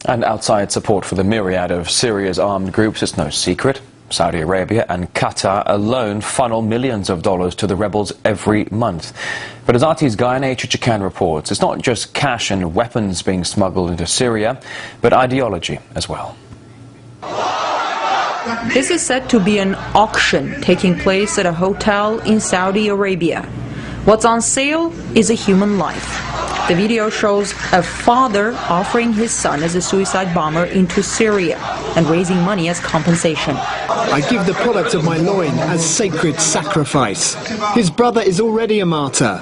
And outside support for the myriad of Syria's armed groups is no secret. Saudi Arabia and Qatar alone funnel millions of dollars to the rebels every month. But as RT's Guyane Chichikan reports, it's not just cash and weapons being smuggled into Syria, but ideology as well. This is said to be an auction taking place at a hotel in Saudi Arabia. What's on sale is a human life. The video shows a father offering his son as a suicide bomber into Syria and raising money as compensation. I give the product of my loin as sacred sacrifice. His brother is already a martyr.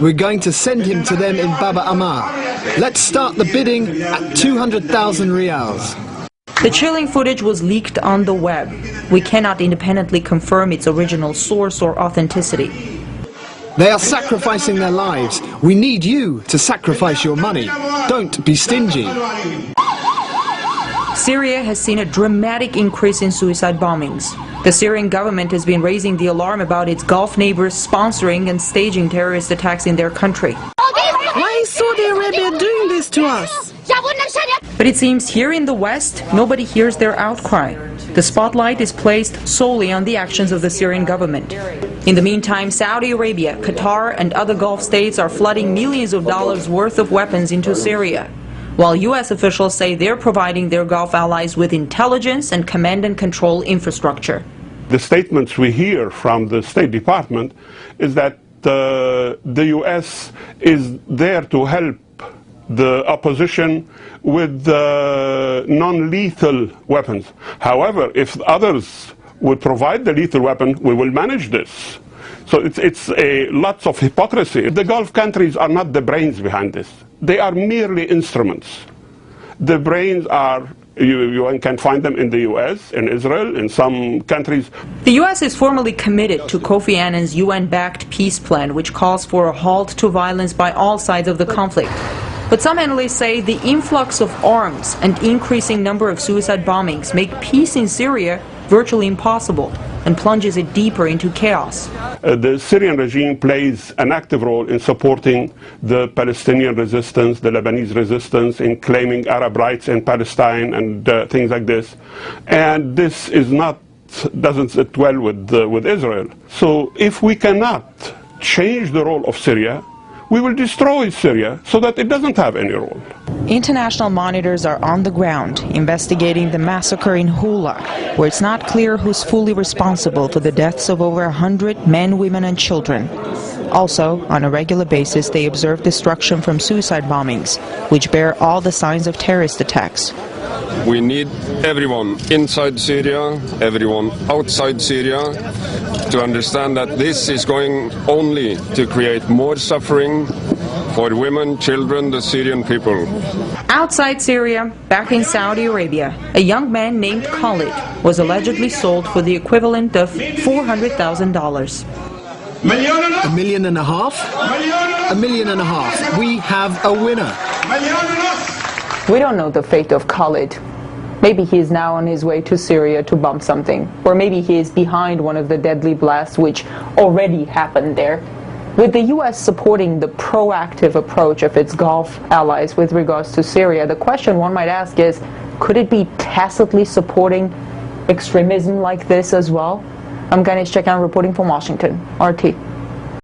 We're going to send him to them in Baba Ammar. Let's start the bidding at 200,000 riyals. The chilling footage was leaked on the web. We cannot independently confirm its original source or authenticity. They are sacrificing their lives. We need you to sacrifice your money. Don't be stingy. Syria has seen a dramatic increase in suicide bombings. The Syrian government has been raising the alarm about its Gulf neighbors sponsoring and staging terrorist attacks in their country. Why is Saudi Arabia doing this to us? But it seems here in the West, nobody hears their outcry. The spotlight is placed solely on the actions of the Syrian government. In the meantime, Saudi Arabia, Qatar and other Gulf states are flooding millions of dollars worth of weapons into Syria, while U.S. officials say they're providing their Gulf allies with intelligence and command and control infrastructure. The statements we hear from the State Department is that the U.S. is there to help the opposition with non-lethal weapons. However, if others would provide the lethal weapon, we will manage this. So it's lots of hypocrisy. The Gulf countries are not the brains behind this. They are merely instruments. The brains are, you can find them in the U.S., in Israel, in some countries. The U.S. is formally committed to Kofi Annan's UN-backed peace plan, which calls for a halt to violence by all sides of the conflict. But some analysts say the influx of arms and increasing number of suicide bombings make peace in Syria virtually impossible and plunges it deeper into chaos. The Syrian regime plays an active role in supporting the Palestinian resistance, the Lebanese resistance, in claiming Arab rights in Palestine and things like this. And this is doesn't sit well with Israel. So if we cannot change the role of Syria, we will destroy Syria so that it doesn't have any role. International monitors are on the ground investigating the massacre in Hula, where it's not clear who's fully responsible for the deaths of over 100 men, women and children. Also, on a regular basis, they observe destruction from suicide bombings, which bear all the signs of terrorist attacks. We need everyone inside Syria, everyone outside Syria, to understand that this is going only to create more suffering for women, children, the Syrian people. Outside Syria, back in Saudi Arabia, a young man named Khalid was allegedly sold for the equivalent of $400,000. $1.5 million? $1.5 million. We have a winner. We don't know the fate of Khalid. Maybe he is now on his way to Syria to bomb something. Or maybe he is behind one of the deadly blasts which already happened there. With the U.S. supporting the proactive approach of its Gulf allies with regards to Syria, the question one might ask is, could it be tacitly supporting extremism like this as well? I'm Guyane Chichikan reporting from Washington, RT.